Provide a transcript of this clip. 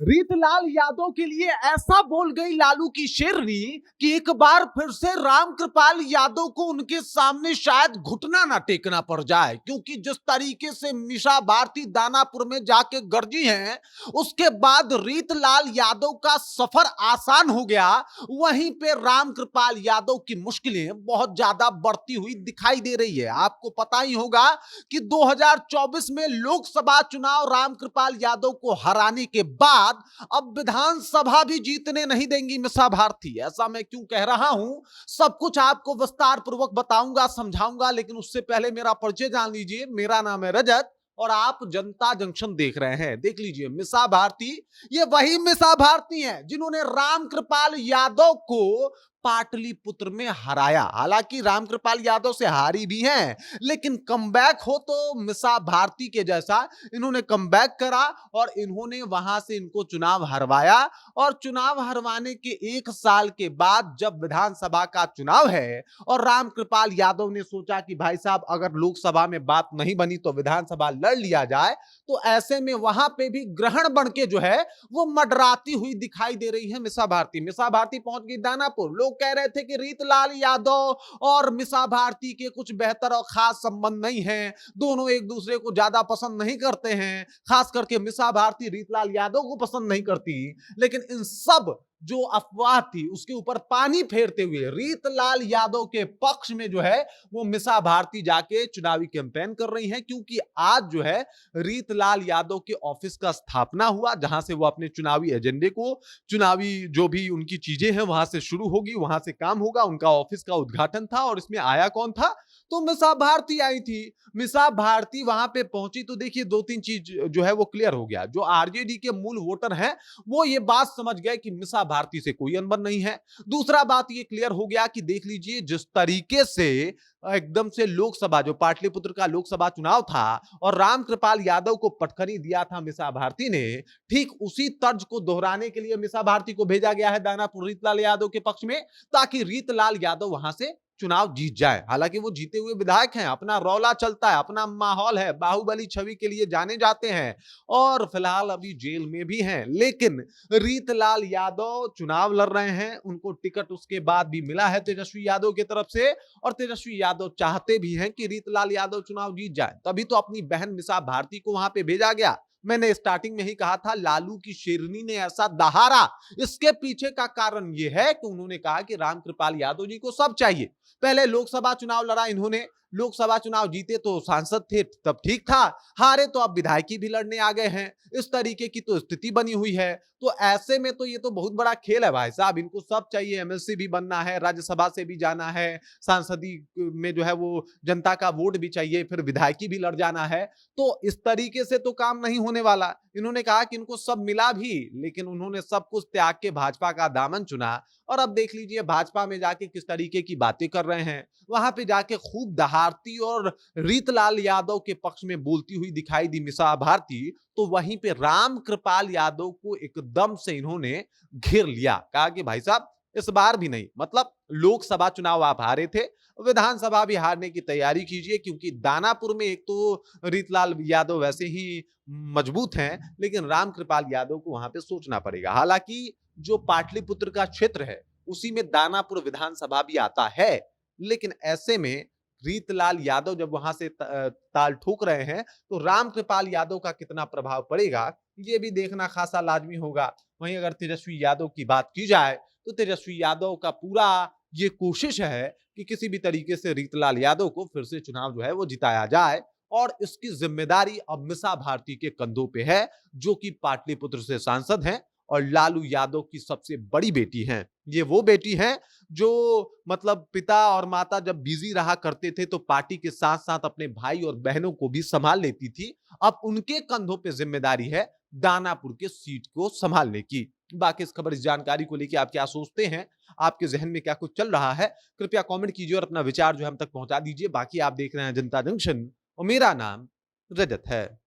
रीतलाल यादव के लिए ऐसा बोल गई लालू की शेरनी कि एक बार फिर से रामकृपाल यादव को उनके सामने शायद घुटना ना टेकना पड़ जाए, क्योंकि जिस तरीके से मीसा भारती दानापुर में जाके गरजी हैं, उसके बाद रीतलाल यादव का सफर आसान हो गया। वहीं पे रामकृपाल यादव की मुश्किलें बहुत ज्यादा बढ़ती हुई दिखाई दे रही है। आपको पता ही होगा कि 2024 में लोकसभा चुनाव रामकृपाल यादव को हराने के बाद अब विधानसभा भी जीतने नहीं देंगी मीसा भारती। ऐसा मैं क्यों कह रहा हूं, सब कुछ आपको विस्तार पूर्वक बताऊंगा, समझाऊंगा, लेकिन उससे पहले मेरा परिचय जान लीजिए। मेरा नाम है रजत और आप जनता जंक्शन देख रहे हैं। देख लीजिए, मीसा भारती ये वही मीसा भारती हैं जिन्होंने रामकृपाल यादव को पाटलिपुत्र में हराया। हालांकि रामकृपाल यादव से हारी भी हैं, लेकिन कमबैक हो तो मीसा भारती के जैसा इन्होंने कमबैक करा और इन्होंने वहां से इनको चुनाव हरवाया। और चुनाव हरवाने के एक साल के बाद जब विधानसभा का चुनाव है और रामकृपाल यादव ने सोचा कि भाई साहब अगर लोकसभा में बात नहीं बनी तो विधानसभा लड़ लिया जाए, तो ऐसे में वहां पे भी ग्रहण बन के जो है वो मडराती हुई दिखाई दे रही है मीसा भारती। मीसा भारती पहुंच गई दानापुर। लोग कह रहे थे कि रीतलाल यादव और मीसा भारती के कुछ बेहतर और खास संबंध नहीं है, दोनों एक दूसरे को ज्यादा पसंद नहीं करते हैं, खास करके मीसा भारती रीतलाल यादव को पसंद नहीं करती। लेकिन इन सब जो अफवाह थी उसके ऊपर पानी फेरते हुए रीतलाल यादव के पक्ष में जो है वो मीसा भारती जाके चुनावी कैंपेन कर रही हैं, क्योंकि आज जो है रीतलाल यादव के ऑफिस का स्थापना हुआ, जहां से वो अपने चुनावी एजेंडे को, चुनावी जो भी उनकी चीजें हैं वहां से शुरू होगी, वहां से काम होगा। उनका ऑफिस का उद्घाटन था और इसमें आया कौन था, तो मीसा भारती आई थी। मीसा भारती वहां पे पहुंची तो देखिए दो तीन चीज जो है वो क्लियर हो गया। जो आरजेडी के मूल वोटर हैं वो ये बात समझ गए कि मीसा भारती से कोई अनबन नहीं है। दूसरा बात ये क्लियर हो गया कि देख लीजिए जिस तरीके से एकदम से लोकसभा, जो पाटलिपुत्र का लोकसभा चुनाव था और रामकृपाल यादव को पटखनी दिया था मीसा भारती ने, ठीक उसी तर्ज को दोहराने के लिए मीसा भारती को भेजा गया है दानापुर रीतलाल यादव के पक्ष में, ताकि रीतलाल यादव वहां से चुनाव जीत जाए। हालांकि वो जीते हुए विधायक हैं, अपना रौला चलता है, अपना माहौल है, बाहुबली छवि के लिए जाने जाते हैं और फिलहाल अभी जेल में भी हैं। लेकिन रीतलाल यादव चुनाव लड़ रहे हैं, उनको टिकट उसके बाद भी मिला है तेजस्वी यादव की तरफ से, और तेजस्वी यादव चाहते भी हैं कि रीतलाल यादव चुनाव जीत जाए। तभी तो अपनी बहन मीसा भारती को वहां पे भेजा गया। मैंने स्टार्टिंग में ही कहा था लालू की शेरनी ने ऐसा दहाड़ा, इसके पीछे का कारण यह है कि उन्होंने कहा कि रामकृपाल यादव जी को सब चाहिए। पहले लोकसभा चुनाव लड़ा इन्होंने, लोकसभा चुनाव जीते तो सांसद थे तब ठीक था, हारे तो अब विधायकी भी लड़ने आ गए हैं। इस तरीके की तो स्थिति बनी हुई है। तो ऐसे में तो ये तो बहुत बड़ा खेल है भाई साहब, इनको सब चाहिए, एमएलसी भी बनना है, राज्यसभा से भी जाना है, सांसदी में जो है वो जनता का वोट भी चाहिए, फिर विधायकी भी लड़ जाना है। तो इस तरीके से तो काम नहीं होने वाला। इन्होंने कहा कि इनको सब मिला भी, लेकिन उन्होंने सब कुछ त्याग के भाजपा का दामन चुना। और अब देख लीजिए भाजपा में जाके किस तरीके की बातें कर रहे हैं, वहां पे जाके खूब दहाड़ती और रीतलाल यादव के पक्ष में बोलती हुई दिखाई दी मीसा भारती। तो वहीं पे रामकृपाल यादव को एकदम से इन्होंने घेर लिया, कहा कि भाई साहब इस बार भी नहीं, मतलब लोकसभा चुनाव आप हारे थे, विधानसभा भी हारने की तैयारी कीजिए, क्योंकि दानापुर में एक तो रीतलाल यादव वैसे ही मजबूत हैं, लेकिन रामकृपाल यादव को वहां पे सोचना पड़ेगा। हालांकि जो पाटलिपुत्र का क्षेत्र है उसी में दानापुर विधानसभा भी आता है, लेकिन ऐसे में रीतलाल यादव जब वहां से ताल ठोक रहे हैं तो रामकृपाल यादव का कितना प्रभाव पड़ेगा ये भी देखना खासा लाजमी होगा। वहीं अगर तेजस्वी यादव की बात की जाए तो तेजस्वी यादव का पूरा ये कोशिश है कि किसी भी तरीके से रीतलाल यादव को फिर से चुनाव जो है वो जिताया जाए, और इसकी जिम्मेदारी अब मीसा भारती के कंधों पे है, जो कि पाटलिपुत्र से सांसद हैं और लालू यादव की सबसे बड़ी बेटी हैं। ये वो बेटी हैं जो मतलब पिता और माता जब बिजी रहा करते थे तो पार्टी के साथ साथ अपने भाई और बहनों को भी संभाल लेती थी। अब उनके कंधों पे जिम्मेदारी है दानापुर के सीट को संभालने की। बाकी इस खबर, इस जानकारी को लेकर आप क्या सोचते हैं, आपके जहन में क्या कुछ चल रहा है, कृपया कमेंट कीजिए और अपना विचार जो है हम तक पहुंचा दीजिए। बाकी आप देख रहे हैं जनता जंक्शन और मेरा नाम रजत है।